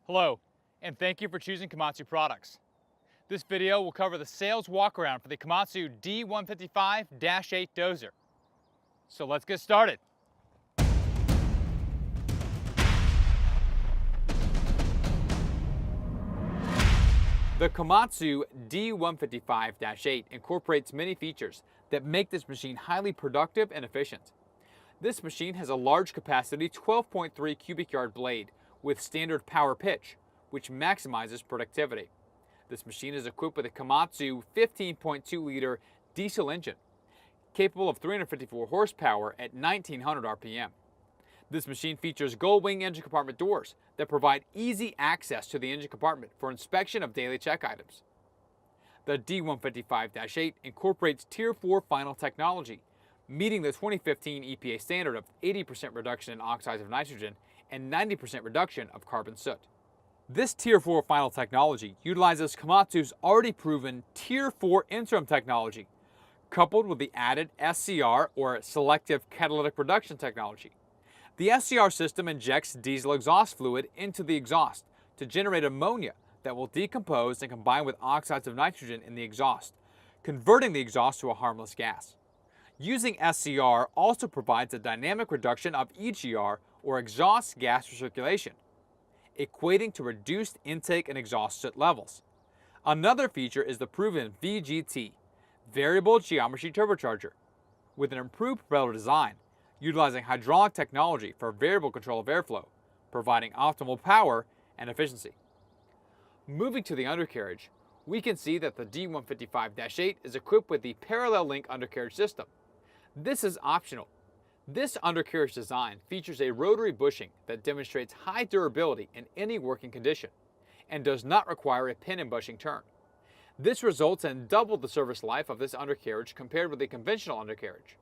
Hello, and thank you for choosing Komatsu products. This video will cover the sales walkaround for the Komatsu D155-8 dozer. So let's get started. The Komatsu D155-8 incorporates many features that make this machine highly productive and efficient. This machine has a large capacity 12.3 cubic yard blade with standard power pitch, which maximizes productivity. This machine is equipped with a Komatsu 15.2 liter diesel engine, capable of 354 horsepower at 1900 RPM. This machine features gull wing engine compartment doors that provide easy access to the engine compartment for inspection of daily check items. The D155-8 incorporates Tier 4 final technology, meeting the 2015 EPA standard of 80% reduction in oxides of nitrogen and 90% reduction of carbon soot. This Tier 4 final technology utilizes Komatsu's already proven Tier 4 interim technology, coupled with the added SCR or selective catalytic reduction technology. The SCR system injects diesel exhaust fluid into the exhaust to generate ammonia that will decompose and combine with oxides of nitrogen in the exhaust, converting the exhaust to a harmless gas. Using SCR also provides a dynamic reduction of EGR or exhaust gas recirculation, equating to reduced intake and exhaust soot levels. Another feature is the proven VGT, Variable Geometry Turbocharger, with an improved propeller design, utilizing hydraulic technology for variable control of airflow, providing optimal power and efficiency. Moving to the undercarriage, we can see that the D155-8 is equipped with the parallel link undercarriage system. This is optional. This undercarriage design features a rotary bushing that demonstrates high durability in any working condition and does not require a pin and bushing turn. This results in double the service life of this undercarriage compared with a conventional undercarriage.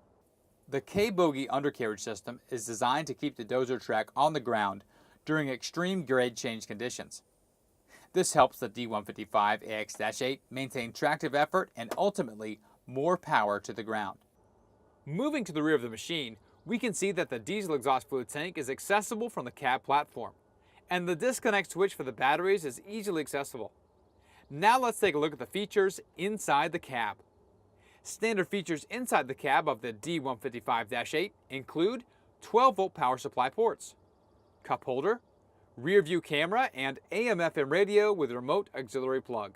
The K-bogie undercarriage system is designed to keep the dozer track on the ground during extreme grade change conditions. This helps the D155AX-8 maintain tractive effort and ultimately more power to the ground. Moving to the rear of the machine, we can see that the diesel exhaust fluid tank is accessible from the cab platform, and the disconnect switch for the batteries is easily accessible. Now let's take a look at the features inside the cab. Standard features inside the cab of the D155-8 include 12-volt power supply ports, cup holder, rear view camera, and AM/FM radio with remote auxiliary plug.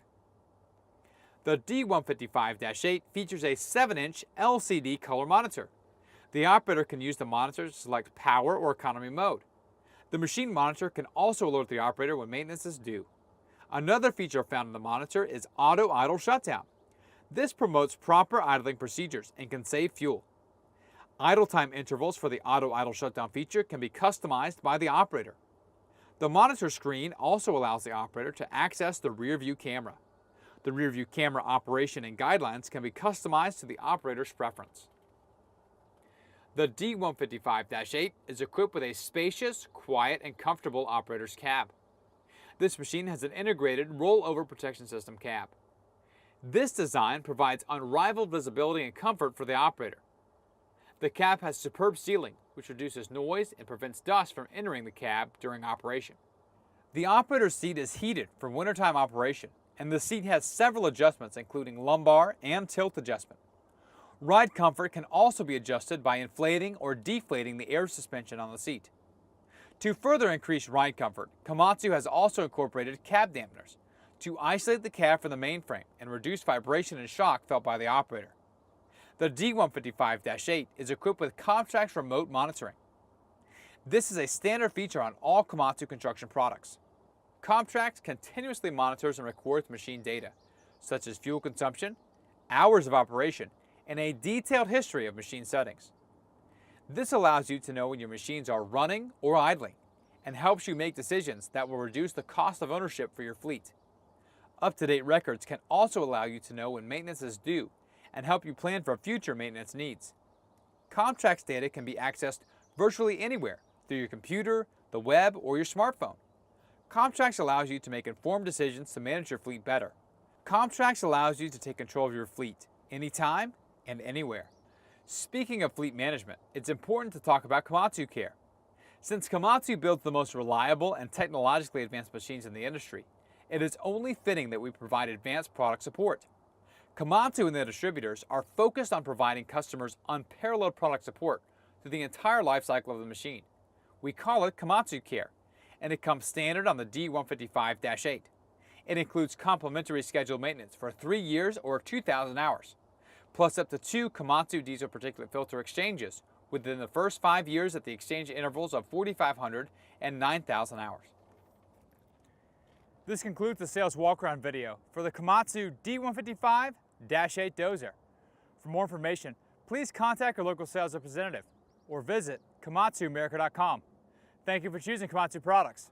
The D155-8 features a 7-inch LCD color monitor. The operator can use the monitor to select power or economy mode. The machine monitor can also alert the operator when maintenance is due. Another feature found in the monitor is auto idle shutdown. This promotes proper idling procedures and can save fuel. Idle time intervals for the auto idle shutdown feature can be customized by the operator. The monitor screen also allows the operator to access the rear view camera. The rear view camera operation and guidelines can be customized to the operator's preference. The D155-8 is equipped with a spacious, quiet, and comfortable operator's cab. This machine has an integrated rollover protection system cab. This design provides unrivaled visibility and comfort for the operator. The cab has superb sealing, which reduces noise and prevents dust from entering the cab during operation. The operator's seat is heated for wintertime operation, and the seat has several adjustments including lumbar and tilt adjustment. Ride comfort can also be adjusted by inflating or deflating the air suspension on the seat. To further increase ride comfort, Komatsu has also incorporated cab dampeners to isolate the cab from the mainframe and reduce vibration and shock felt by the operator. The D155-8 is equipped with Comtrax remote monitoring. This is a standard feature on all Komatsu construction products. Comtrax continuously monitors and records machine data, such as fuel consumption, hours of operation, and a detailed history of machine settings. This allows you to know when your machines are running or idling, and helps you make decisions that will reduce the cost of ownership for your fleet. Up-to-date records can also allow you to know when maintenance is due and help you plan for future maintenance needs. Comtrax data can be accessed virtually anywhere through your computer, the web, or your smartphone. Comtrax allows you to make informed decisions to manage your fleet better. Comtrax allows you to take control of your fleet anytime and anywhere. Speaking of fleet management, it's important to talk about Komatsu Care. Since Komatsu builds the most reliable and technologically advanced machines in the industry, it is only fitting that we provide advanced product support. Komatsu and their distributors are focused on providing customers unparalleled product support through the entire life cycle of the machine. We call it Komatsu Care, and it comes standard on the D155-8. It includes complimentary scheduled maintenance for 3 years or 2,000 hours, plus up to 2 Komatsu diesel particulate filter exchanges within the first 5 years at the exchange intervals of 4,500 and 9,000 hours. This concludes the sales walkaround video for the Komatsu D155-8 dozer. For more information, please contact your local sales representative or visit KomatsuAmerica.com. Thank you for choosing Komatsu products.